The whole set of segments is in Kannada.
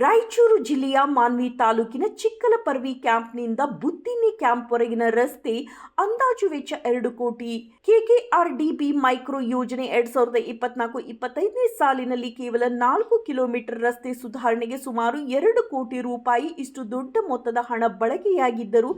ರಾಯಚೂರು ಜಿಲ್ಲೆಯ ಮಾನ್ವಿ ತಾಲೂಕಿನ ಚಿಕ್ಕಲಪರ್ವಿ ಕ್ಯಾಂಪ್ನಿಂದ ಬುತ್ತಿನಿ ಕ್ಯಾಂಪ್ವರೆಗಿನ ರಸ್ತೆ ಅಂದಾಜು ವೆಚ್ಚ 2 ಕೋಟಿ. ಕೆಕೆಆರ್ಡಿಬಿ ಮೈಕ್ರೋ ಯೋಜನೆ 2024-25ನೇ ಸಾಲಿನಲ್ಲಿ ಕೇವಲ 4 ಕಿಲೋಮೀಟರ್ ರಸ್ತೆ ಸುಧಾರಣೆಗೆ ಸುಮಾರು 2 ಕೋಟಿ ರೂಪಾಯಿ ಇಷ್ಟು ದೊಡ್ಡ ಮೊತ್ತದ ಹಣ ಬಳಕೆಯಾಗಿದ್ದರೂ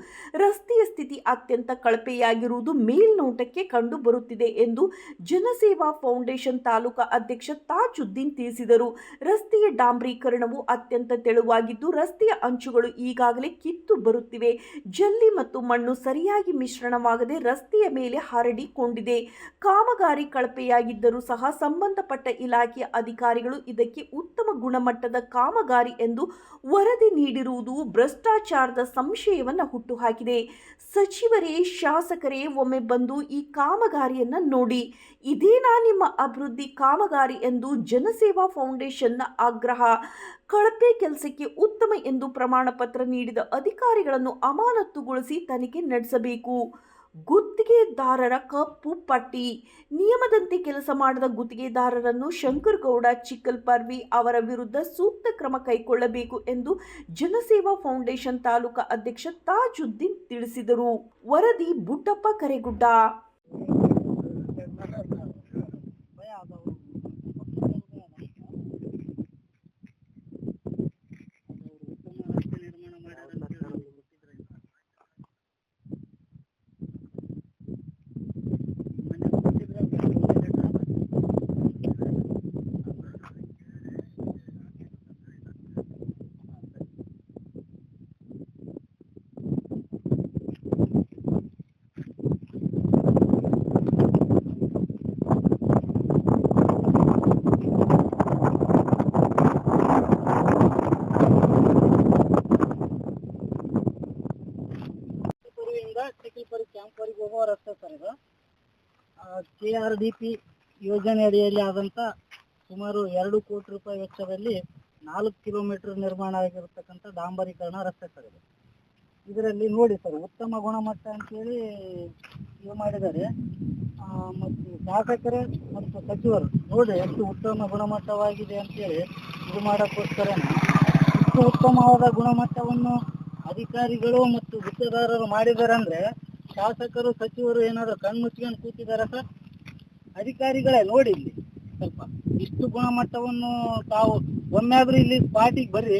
ರಸ್ತೆಯ ಸ್ಥಿತಿ ಅತ್ಯಂತ ಕಳಪೆಯಾಗಿರುವುದು ಮೇಲ್ನೋಟಕ್ಕೆ ಕಂಡು ಬರುತ್ತಿದೆ ಎಂದು ಜನಸೇವಾ ಫೌಂಡೇಶನ್ ತಾಲೂಕಾ ಅಧ್ಯಕ್ಷ ತಾಜುದ್ದೀನ್ ತಿಳಿಸಿದರು. ರಸ್ತೆಯ ಡಾಂಬರೀಕರಣವು ಅತ್ಯಂತ ತೆಳುವಾಗಿದ್ದು ರಸ್ತೆಯ ಅಂಚುಗಳು ಈಗಾಗಲೇ ಕಿತ್ತು ಬರುತ್ತಿವೆ. ಜಲ್ಲಿ ಮತ್ತು ಮಣ್ಣು ಸರಿಯಾಗಿ ಮಿಶ್ರಣವಾಗದೆ ರಸ್ತೆಯ ಮೇಲೆ ಹರಡಿಕೊಂಡಿದೆ. ಕಾಮಗಾರಿ ಕಳಪೆಯಾಗಿದ್ದರೂ ಸಹ ಸಂಬಂಧಪಟ್ಟ ಇಲಾಖೆಯ ಅಧಿಕಾರಿಗಳು ಇದಕ್ಕೆ ಉತ್ತಮ ಗುಣಮಟ್ಟದ ಕಾಮಗಾರಿ ಎಂದು ವರದಿ ನೀಡಿರುವುದು ಭ್ರಷ್ಟಾಚಾರದ ಸಂಶಯವನ್ನು ಹುಟ್ಟುಹಾಕಿದೆ. ಸಚಿವರೇ, ಶಾಸಕರೇ, ಒಮ್ಮೆ ಬಂದು ಈ ಕಾಮಗಾರಿಯನ್ನ ನೋಡಿ. ಇದೇನಾ ನಿಮ್ಮ ಅಭಿವೃದ್ಧಿ ಕಾಮಗಾರಿ ಎಂದು ಜನಸೇವಾ ಫೌಂಡೇಶನ್ನ ಆಗ್ರಹ. ಕಳಪೆ ಕೆಲಸಕ್ಕೆ ಉತ್ತಮ ಎಂದು ಪ್ರಮಾಣ ಪತ್ರ ನೀಡಿದ ಅಧಿಕಾರಿಗಳನ್ನು ಅಮಾನತುಗೊಳಿಸಿ ತನಿಖೆ ನಡೆಸಬೇಕು. ಗುತ್ತಿಗೆದಾರರ ಕಪ್ಪು ಪಟ್ಟಿ. ನಿಯಮದಂತೆ ಕೆಲಸ ಮಾಡದ ಗುತ್ತಿಗೆದಾರರನ್ನು ಶಂಕರಗೌಡ ಚಿಕ್ಕಲಪರ್ವಿ ಅವರ ವಿರುದ್ಧ ಸೂಕ್ತ ಕ್ರಮ ಕೈಗೊಳ್ಳಬೇಕು ಎಂದು ಜನಸೇವಾ ಫೌಂಡೇಶನ್ ತಾಲೂಕಾ ಅಧ್ಯಕ್ಷ ತಾಜುದ್ದೀನ್ ತಿಳಿಸಿದರು. ವರದಿ ಬುಡ್ಡಪ್ಪ ಕರೇಗುಡ್ಡ. ಚಿಕ್ಕಲಪರ್ವಿ ಕ್ಯಾಂಪ್ವರೆಗೆ ಹೋಗುವ ರಸ್ತೆ ಸರ್ ಇದು. ಕೆಆರ್ಡಿಪಿ ಯೋಜನೆ ಅಡಿಯಲ್ಲಿ ಆದಂಥ ಸುಮಾರು 2 ಕೋಟಿ ರೂಪಾಯಿ ವೆಚ್ಚದಲ್ಲಿ 4 ಕಿಲೋಮೀಟರ್ ನಿರ್ಮಾಣ ಆಗಿರತಕ್ಕಂಥ ಡಾಂಬರೀಕರಣ ರಸ್ತೆ ಸರ್ ಇದು. ಇದರಲ್ಲಿ ನೋಡಿ ಸರ್, ಉತ್ತಮ ಗುಣಮಟ್ಟ ಅಂತೇಳಿ ಇದು ಮಾಡಿದ್ದಾರೆ. ಮತ್ತು ಶಾಸಕರೇ ಮತ್ತು ಸಚಿವರು ನೋಡಿ ಎಷ್ಟು ಉತ್ತಮ ಗುಣಮಟ್ಟವಾಗಿದೆ ಅಂತೇಳಿ ಇದು ಮಾಡೋಕ್ಕೋಸ್ಕರ ಇಷ್ಟು ಉತ್ತಮವಾದ ಗುಣಮಟ್ಟವನ್ನು ಅಧಿಕಾರಿಗಳು ಮತ್ತು ಗುತ್ತಿಗೆದಾರರು ಮಾಡಿದ್ದಾರೆ ಅಂದ್ರೆ ಶಾಸಕರು ಸಚಿವರು ಏನಾದರೂ ಕಣ್ಣು ಮುಚ್ಕೊಂಡು ಕೂತಿದ್ದಾರೆ ಸರ್? ಅಧಿಕಾರಿಗಳೇ ನೋಡಿ ಇಲ್ಲಿ ಸ್ವಲ್ಪ ಇಷ್ಟು ಗುಣಮಟ್ಟವನ್ನು ತಾವು ಒಮ್ಮೆಯಾದ್ರೂ ಇಲ್ಲಿ ಸ್ಪಾಟಿಗೆ ಬರ್ರಿ,